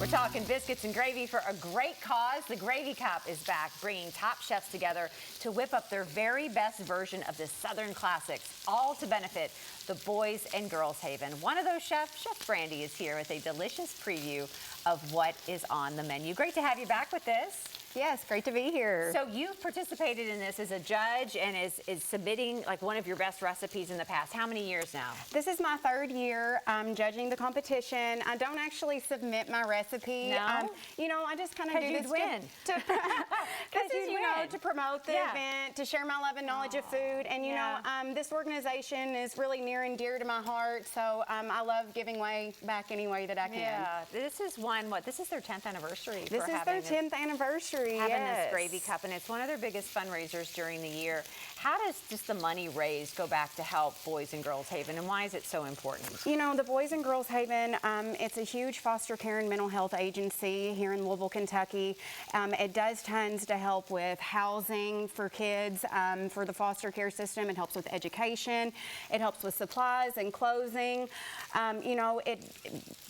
We're talking biscuits and gravy for a great cause. The Gravy Cup is back, bringing top chefs together to whip up their very best version of the Southern classics, all to benefit the Boys and Girls Haven. One of those chefs, Chef Brandy, is here with a delicious preview of what is on the menu. Great to have you back with this. Yes, great to be here. So you've participated in this as a judge and is submitting like one of your best recipes in the past. How many years now? This is my third year judging the competition. I don't actually submit my recipe. No? You know, I just kind of do this to promote the event, to share my love and knowledge of food. And you know, this organization is really near and dear to my heart. So I love giving back any way that I can. Yeah, this is this is their 10th anniversary. This is their 10th anniversary. Having this Gravy Cup, and it's one of their biggest fundraisers during the year. How does just the money raised go back to help Boys and Girls Haven, and why is it so important? You know, the Boys and Girls Haven, it's a huge foster care and mental health agency here in Louisville, Kentucky. It does tons to help with housing for kids, for the foster care system. It helps with education. It helps with supplies and clothing. You know,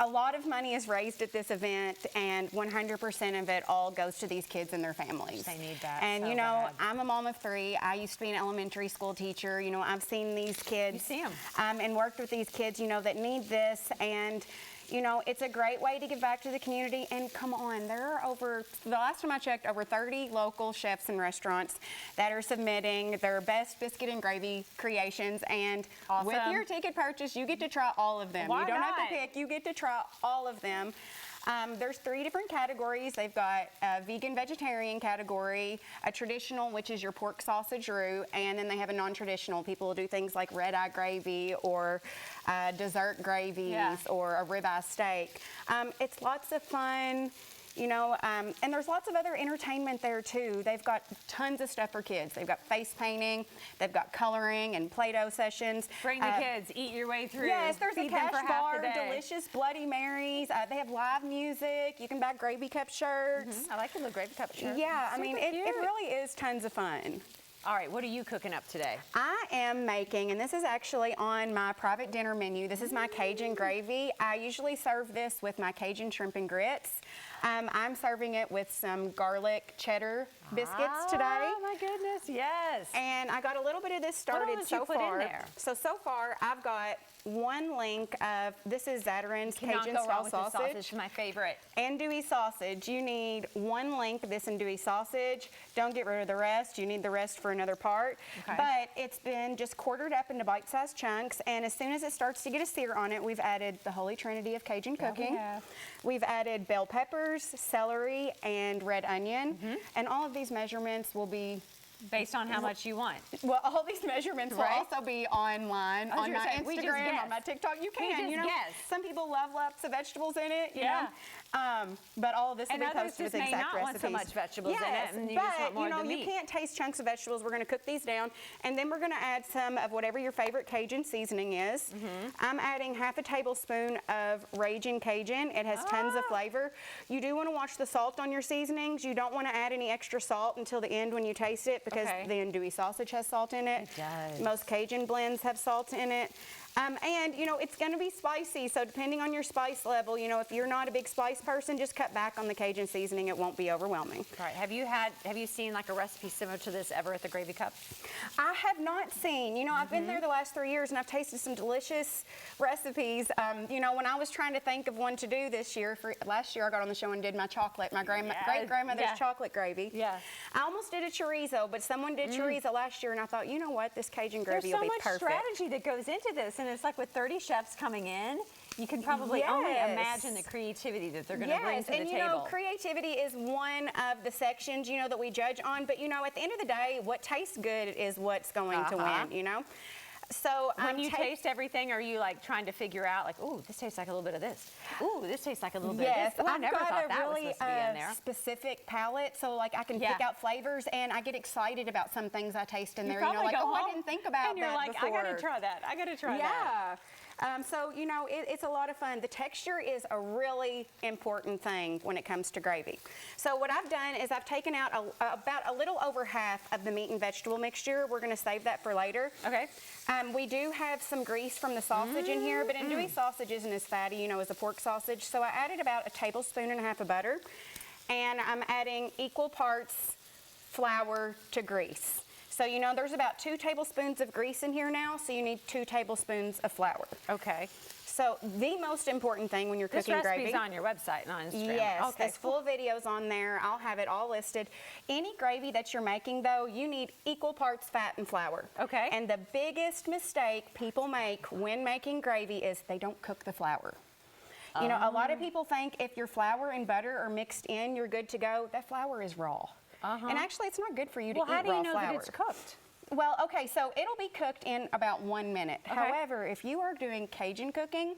a lot of money is raised at this event, and 100% of it all goes to these kids and their families. They need that. And so you know, bad. I'm a mom of 3. I used to be an elementary school teacher. You know, I've seen these kids. You see them. And worked with these kids, you know, that need this. And you know, it's a great way to give back to the community. And come on, there are the last time I checked, over 30 local chefs and restaurants that are submitting their best biscuit and gravy creations. And with your ticket purchase, you get to try all of them. Why you don't not? have to pick, you get to try all of them. There's 3 different categories. They've got a vegan vegetarian category, a traditional, which is your pork sausage roux, and then they have a non-traditional. People will do things like red eye gravy or dessert gravies or a ribeye steak. It's lots of fun. You know, and there's lots of other entertainment there too. They've got tons of stuff for kids. They've got face painting, they've got coloring and Play-Doh sessions. Bring the kids, eat your way through. Yes, there's a cash bar, the delicious Bloody Marys. They have live music. You can buy Gravy Cup shirts. I like the little Gravy Cup shirt. Yeah, I mean, it really is tons of fun. All right, what are you cooking up today? I am making, and this is actually on my private dinner menu, this is my Cajun gravy. I usually serve this with my Cajun shrimp and grits. I'm serving it with some garlic cheddar biscuits today. Oh my goodness, yes. And I got a little bit of this started so far. What all did you put in there? So far I've got 1 link of, this is Zatarain's Cajun style sausage. This is my favorite. Andouille sausage. You need 1 link of this andouille sausage. Don't get rid of the rest. You need the rest for another part. Okay. But it's been just quartered up into bite-sized chunks, and as soon as it starts to get a sear on it, we've added the holy trinity of Cajun cooking. We've added bell peppers, celery, and red onion. And all of these measurements will be based on how much you want. Well, all these measurements will also be online, on my Instagram, on my TikTok. You can, you know. Some people love lots of vegetables in it, you know. But all of this will be posted with exact recipes. And others just may not want so much vegetables in it, and you just want more of the meat. You can't taste chunks of vegetables. We're going to cook these down, and then we're going to add some of whatever your favorite Cajun seasoning is. I'm adding half a tablespoon of Ragin' Cajun. It has tons of flavor. You do want to watch the salt on your seasonings. You don't want to add any extra salt until the end when you taste it, because the andouille sausage has salt in it. It does. Most Cajun blends have salt in it. And, you know, it's going to be spicy, so depending on your spice level, you know, if you're not a big spice person, just cut back on the Cajun seasoning. It won't be overwhelming. All right. Have you seen like a recipe similar to this ever at the Gravy Cup? I have not seen. You know, I've been there the last 3 years, and I've tasted some delicious recipes. You know, when I was trying to think of one to do this year, last year I got on the show and did my chocolate, my great-grandmother's chocolate gravy. I almost did a chorizo, but someone did chorizo last year, and I thought, you know what, this Cajun gravy will be perfect. There's so much strategy that goes into this, and it's like with 30 chefs coming in, you can probably only imagine the creativity that they're going to bring to the table. And you know, creativity is one of the sections, you know, that we judge on, but you know, at the end of the day, what tastes good is what's going to win, you know? So when you taste everything, are you like trying to figure out like, ooh, this tastes like a little bit of this. Ooh, this tastes like a little bit of this. Ooh, I never thought that was supposed to be in there. Specific palate, so like I can pick out flavors, and I get excited about some things I taste in there. You know, like, oh, I didn't think about that before. And you're like, I gotta try that. I gotta try that. So, you know, it's a lot of fun. The texture is a really important thing when it comes to gravy. So what I've done is I've taken out about a little over half of the meat and vegetable mixture. We're going to save that for later. Okay. We do have some grease from the sausage in here, but andouille sausage isn't as fatty, you know, as a pork sausage. So I added about 1.5 tablespoons of butter, and I'm adding equal parts flour to grease. So, you know, there's about 2 tablespoons of grease in here now, so you need 2 tablespoons of flour. Okay. So the most important thing when you're cooking gravy. This recipe's on your website and on Instagram. Yes, okay, there's full videos on there. I'll have it all listed. Any gravy that you're making, though, you need equal parts fat and flour. Okay. And the biggest mistake people make when making gravy is they don't cook the flour. You know, a lot of people think if your flour and butter are mixed in, you're good to go. That flour is raw. And actually, it's not good for you to eat raw flour. Well, how do you know that it's cooked? Well, okay, so it'll be cooked in about 1 minute. Okay. However, if you are doing Cajun cooking,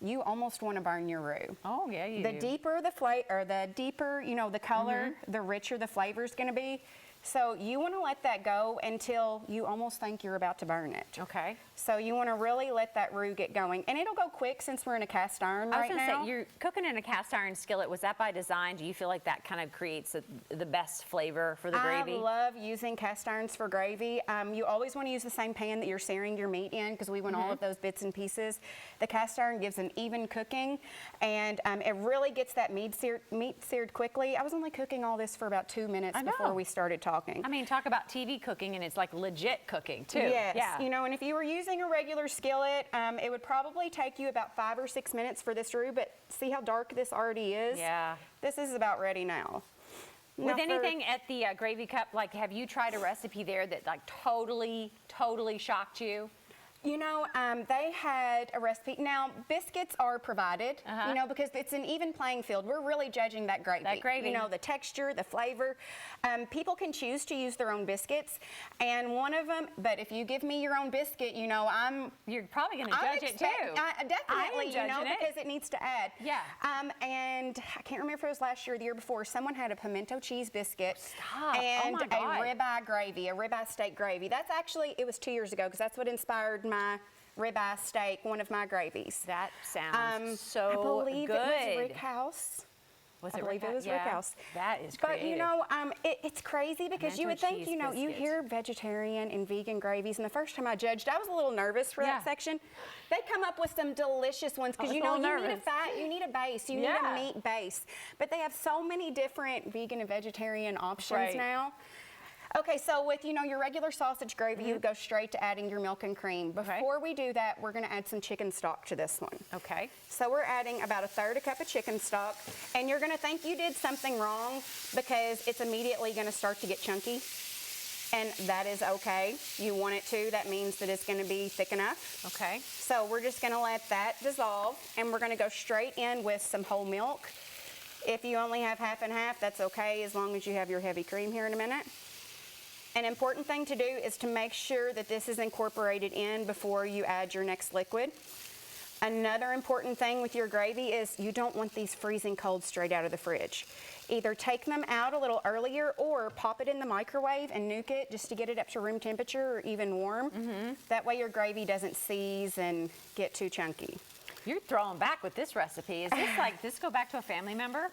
you almost want to burn your roux. Oh, yeah, you do. The deeper, you know, the color, the richer the flavor is going to be. So you want to let that go until you almost think you're about to burn it. Okay. So you want to really let that roux get going. And it'll go quick since we're in a cast iron right now. I was going to say, you're cooking in a cast iron skillet. Was that by design? Do you feel like that kind of creates the best flavor for the gravy? I love using cast irons for gravy. You always want to use the same pan that you're searing your meat in because we want all of those bits and pieces. The cast iron gives an even cooking, and it really gets that meat seared quickly. I was only cooking all this for about 2 minutes before we started talking. I mean, talk about TV cooking, and it's like legit cooking, too. Yes. Yeah. You know, and if you were using a regular skillet, it would probably take you about 5 or 6 minutes for this roux, but see how dark this already is? Yeah. This is about ready now. With anything at the Gravy Cup, like, have you tried a recipe there that, like, totally shocked you? You know, they had a recipe. Now, biscuits are provided, you know, because it's an even playing field. We're really judging that gravy. That gravy. You know, the texture, the flavor. People can choose to use their own biscuits, and one of them, but if you give me your own biscuit, you know, You're probably going to judge it, too. Definitely, you know, because it needs to add. Yeah. And I can't remember if it was last year or the year before, someone had a pimento cheese biscuit. Stop. And oh my God. a ribeye gravy, a ribeye steak gravy. That's actually, it was 2 years ago, because that's what inspired my ribeye steak, one of my gravies. That sounds so good. I believe it was Rick House. Was it I believe Rick it was Rick House. That is creative. But you know, it's crazy because you would think, you know, you hear vegetarian and vegan gravies, and the first time I judged, I was a little nervous for that section. They come up with some delicious ones because you know you need a fat, you need a base, you need a meat base. But they have so many different vegan and vegetarian options now. Okay, so with, you know, your regular sausage gravy, you go straight to adding your milk and cream. Before we do that, we're going to add some chicken stock to this one. Okay. So we're adding about 1/3 cup of chicken stock, and you're going to think you did something wrong because it's immediately going to start to get chunky, and that is okay. You want it to. That means that it's going to be thick enough. Okay. So we're just going to let that dissolve, and we're going to go straight in with some whole milk. If you only have half and half, that's okay, as long as you have your heavy cream here in a minute. An important thing to do is to make sure that this is incorporated in before you add your next liquid. Another important thing with your gravy is you don't want these freezing cold straight out of the fridge. Either take them out a little earlier or pop it in the microwave and nuke it just to get it up to room temperature or even warm. That way your gravy doesn't seize and get too chunky. You're throwing back with this recipe. Is this like, this go back to a family member?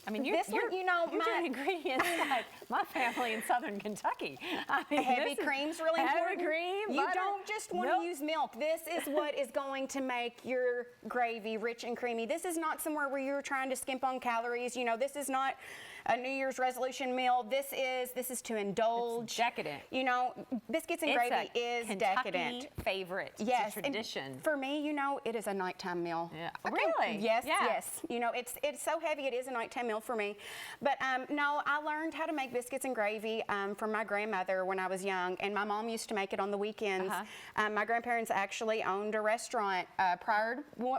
I mean, you're doing ingredients like my family in Southern Kentucky. I mean, heavy cream's really important. Heavy cream, you don't just want to use milk. This is what is going to make your gravy rich and creamy. This is not somewhere where you're trying to skimp on calories. You know, this is not a New Year's resolution meal. This is to indulge. It's decadent. You know, biscuits and gravy is Kentucky decadent. Favorite. Yes, it's a tradition. And for me, you know, it is a nighttime meal. Yeah. Really? Yes, yes. You know, it's so heavy. It is a nighttime meal for me. But no, I learned how to make biscuits and gravy from my grandmother when I was young, and my mom used to make it on the weekends. My grandparents actually owned a restaurant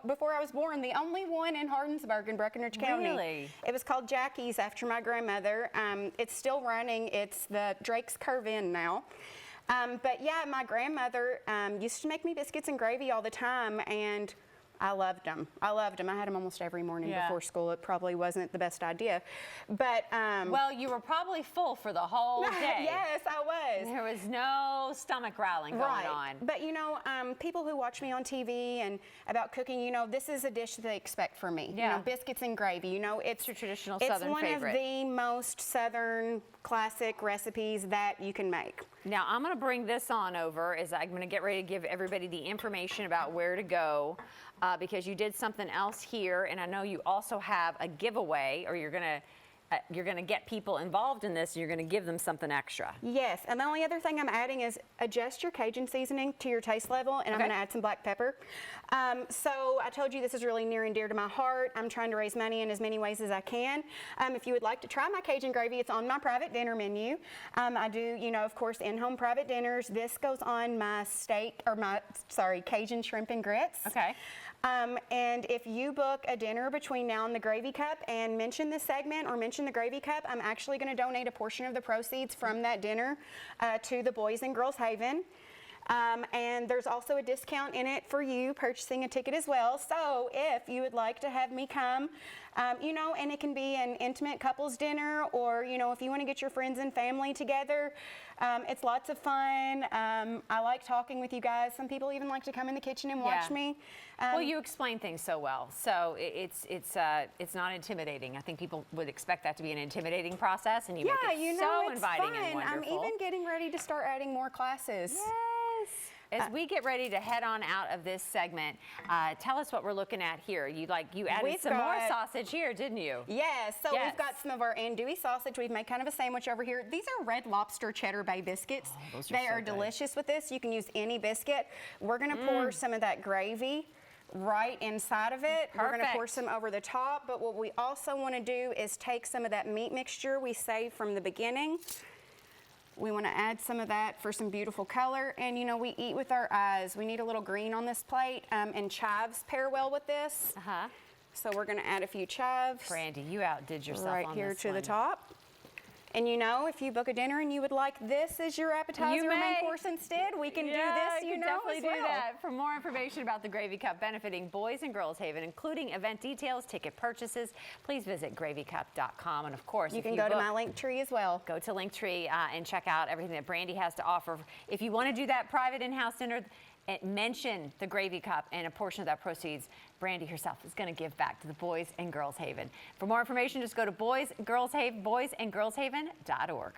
before I was born, the only one in Hardinsburg in Breckinridge County. Really? It was called Jackie's after my grandmother. It's still running. It's the Drake's Curve Inn now. But yeah, my grandmother used to make me biscuits and gravy all the time, and I loved them. I had them almost every morning before school. It probably wasn't the best idea, but well, you were probably full for the whole day. Yes, I was. There was no stomach growling going on. But you know, people who watch me on TV and about cooking, you know, this is a dish that they expect from me. Yeah. You know, biscuits and gravy. You know, it's your traditional Southern favorite. It's one of the most Southern classic recipes that you can make. Now I'm going to bring this on over as I'm going to get ready to give everybody the information about where to go because you did something else here, and I know you also have a giveaway, or you're going to get people involved in this, and you're going to give them something extra. Yes, and the only other thing I'm adding is adjust your Cajun seasoning to your taste level, and I'm going to add some black pepper. So I told you this is really near and dear to my heart. I'm trying to raise money in as many ways as I can. If you would like to try my Cajun gravy, it's on my private dinner menu. I do, you know, of course, in-home private dinners. This goes on my Cajun shrimp and grits. Okay. And if you book a dinner between now and the Gravy Cup and mention this segment or mention the Gravy Cup, I'm actually going to donate a portion of the proceeds from that dinner to the Boys and Girls Haven. And there's also a discount in it for you purchasing a ticket as well. So if you would like to have me come, you know, and it can be an intimate couples dinner, or, you know, if you want to get your friends and family together, it's lots of fun. I like talking with you guys. Some people even like to come in the kitchen and watch me. Well, you explain things so well, so it's not intimidating. I think people would expect that to be an intimidating process, and you make it so inviting fun. and wonderful. I'm even getting ready to start adding more classes. Yes. As we get ready to head on out of this segment, tell us what we're looking at here. You added some more sausage here, didn't you? Yes. So we've got some of our andouille sausage. We've made kind of a sandwich over here. These are Red Lobster Cheddar Bay biscuits. Oh, those are they are delicious with this. You can use any biscuit. We're going to pour some of that gravy right inside of it. Perfect. We're going to pour some over the top. But what we also want to do is take some of that meat mixture we saved from the beginning. We want to add some of that for some beautiful color. And, you know, we eat with our eyes. We need a little green on this plate, and chives pair well with this. So we're going to add a few chives. Brandy, you outdid yourself right on here this to one. the top. And you know, if you book a dinner and you would like this as your appetizer or main course instead, we can do this, you know, definitely as well. do that. For more information about the Gravy Cup benefiting Boys and Girls Haven, including event details, ticket purchases, please visit gravycup.com. And of course, you can go to my Linktree as well. Go to Linktree and check out everything that Brandy has to offer. If you want to do that private in-house dinner, mention the Gravy Cup, and a portion of that proceeds, Brandy herself is going to give back to the Boys and Girls Haven. For more information, just go to boysandgirlshaven.org.